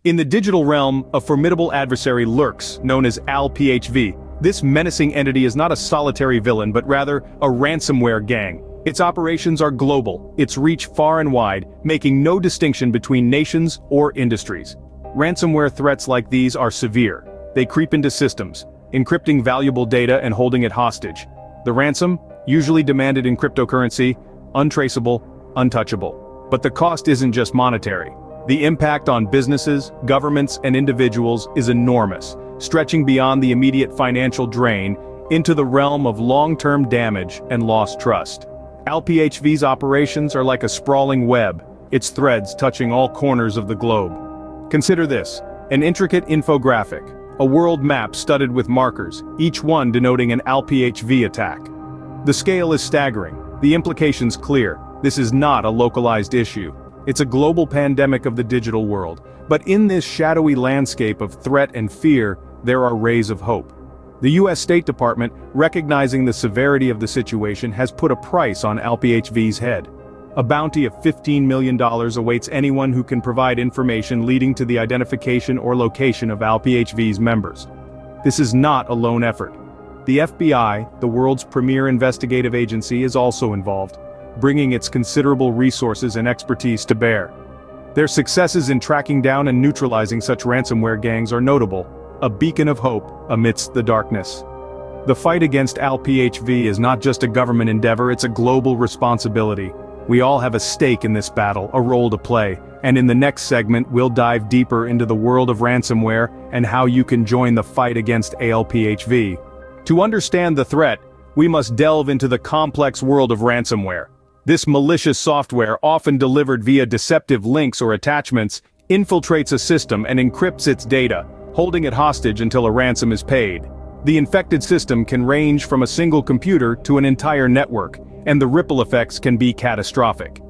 In the digital realm, a formidable adversary lurks, known as ALPHV. This menacing entity is not a solitary villain, but rather a ransomware gang. Its operations are global, its reach far and wide, making no distinction between nations or industries. Ransomware threats like these are severe. They creep into systems, encrypting valuable data and holding it hostage. The ransom, usually demanded in cryptocurrency, untraceable, untouchable. But the cost isn't just monetary. The impact on businesses, governments, and individuals is enormous, stretching beyond the immediate financial drain into the realm of long-term damage and lost trust. ALPHV's operations are like a sprawling web, its threads touching all corners of the globe. Consider this, an intricate infographic, a world map studded with markers, each one denoting an ALPHV attack. The scale is staggering, the implications clear. This is not a localized issue. It's a global pandemic of the digital world. But in this shadowy landscape of threat and fear, there are rays of hope. The US State Department, recognizing the severity of the situation, has put a price on ALPHV's head. A bounty of $15 million awaits anyone who can provide information leading to the identification or location of ALPHV's members. This is not a lone effort. The FBI, the world's premier investigative agency, is also involved, bringing its considerable resources and expertise to bear. Their successes in tracking down and neutralizing such ransomware gangs are notable, a beacon of hope amidst the darkness. The fight against ALPHV is not just a government endeavor, it's a global responsibility. We all have a stake in this battle, a role to play, and in the next segment we'll dive deeper into the world of ransomware and how you can join the fight against ALPHV. To understand the threat, we must delve into the complex world of ransomware. This malicious software, often delivered via deceptive links or attachments, infiltrates a system and encrypts its data, holding it hostage until a ransom is paid. The infected system can range from a single computer to an entire network, and the ripple effects can be catastrophic.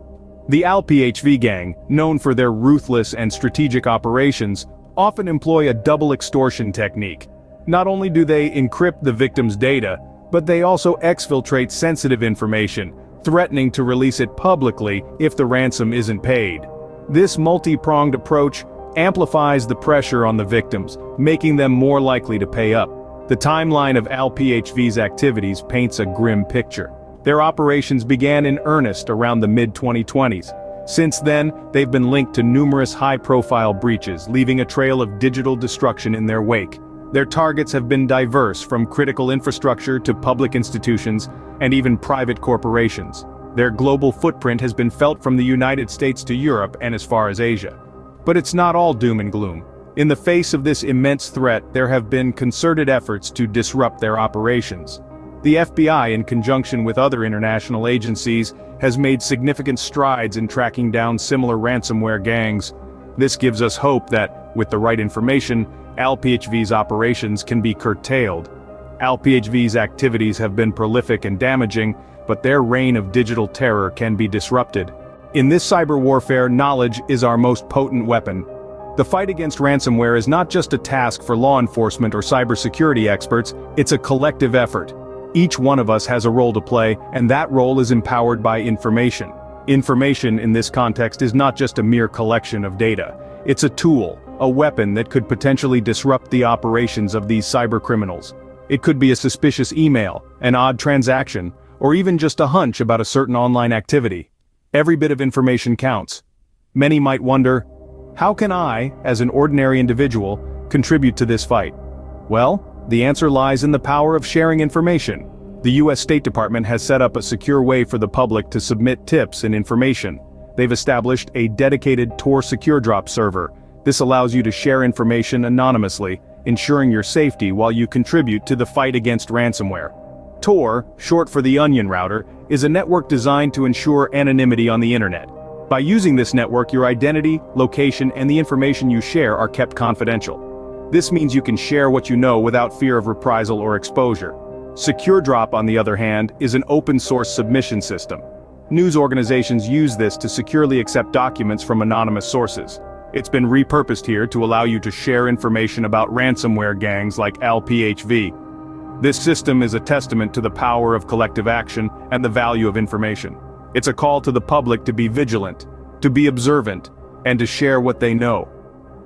The ALPHV gang, known for their ruthless and strategic operations, often employ a double extortion technique. Not only do they encrypt the victim's data, but they also exfiltrate sensitive information, threatening to release it publicly if the ransom isn't paid. This multi-pronged approach amplifies the pressure on the victims, making them more likely to pay up. The timeline of ALPHV's activities paints a grim picture. Their operations began in earnest around the mid-2020s. Since then, they've been linked to numerous high-profile breaches, leaving a trail of digital destruction in their wake. Their targets have been diverse, from critical infrastructure to public institutions, and even private corporations. Their global footprint has been felt from the United States to Europe and as far as Asia. But it's not all doom and gloom. In the face of this immense threat, there have been concerted efforts to disrupt their operations. The FBI, in conjunction with other international agencies, has made significant strides in tracking down similar ransomware gangs. This gives us hope that, with the right information, ALPHV's operations can be curtailed. ALPHV's activities have been prolific and damaging, but their reign of digital terror can be disrupted. In this cyber warfare, knowledge is our most potent weapon. The fight against ransomware is not just a task for law enforcement or cybersecurity experts, it's a collective effort. Each one of us has a role to play, and that role is empowered by information. Information in this context is not just a mere collection of data. It's a tool, a weapon that could potentially disrupt the operations of these cybercriminals. It could be a suspicious email, an odd transaction, or even just a hunch about a certain online activity. Every bit of information counts. Many might wonder, how can I, as an ordinary individual, contribute to this fight? Well, the answer lies in the power of sharing information. The US State Department has set up a secure way for the public to submit tips and information. They've established a dedicated Tor secure drop server. This allows you to share information anonymously, ensuring your safety while you contribute to the fight against ransomware. Tor, short for the Onion Router, is a network designed to ensure anonymity on the internet. By using this network, your identity, location, and the information you share are kept confidential. This means you can share what you know without fear of reprisal or exposure. SecureDrop, on the other hand, is an open-source submission system. News organizations use this to securely accept documents from anonymous sources. It's been repurposed here to allow you to share information about ransomware gangs like ALPHV. This system is a testament to the power of collective action and the value of information. It's a call to the public to be vigilant, to be observant, and to share what they know.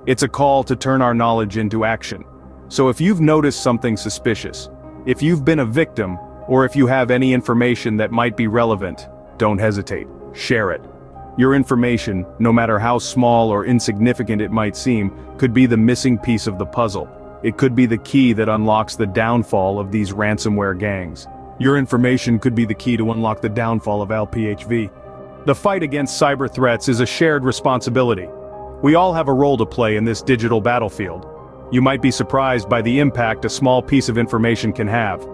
It's a call to turn our knowledge into action. So if you've noticed something suspicious, if you've been a victim, or if you have any information that might be relevant, don't hesitate, share it. Your information, no matter how small or insignificant it might seem, could be the missing piece of the puzzle. It could be the key that unlocks the downfall of these ransomware gangs. Your information could be the key to unlock the downfall of ALPHV. The fight against cyber threats is a shared responsibility. We all have a role to play in this digital battlefield. You might be surprised by the impact a small piece of information can have.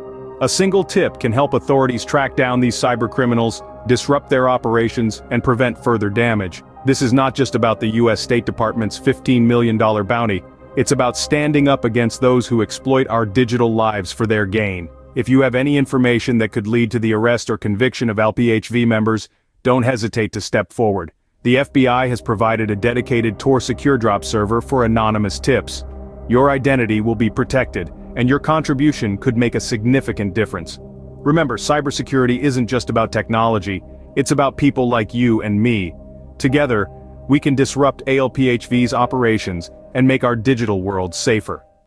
A single tip can help authorities track down these cybercriminals, disrupt their operations, and prevent further damage. This is not just about the US State Department's $15 million bounty. It's about standing up against those who exploit our digital lives for their gain. If you have any information that could lead to the arrest or conviction of ALPHV members, don't hesitate to step forward. The FBI has provided a dedicated Tor secure drop server for anonymous tips. Your identity will be protected, and your contribution could make a significant difference. Remember, cybersecurity isn't just about technology, it's about people like you and me. Together, we can disrupt ALPHV's operations and make our digital world safer.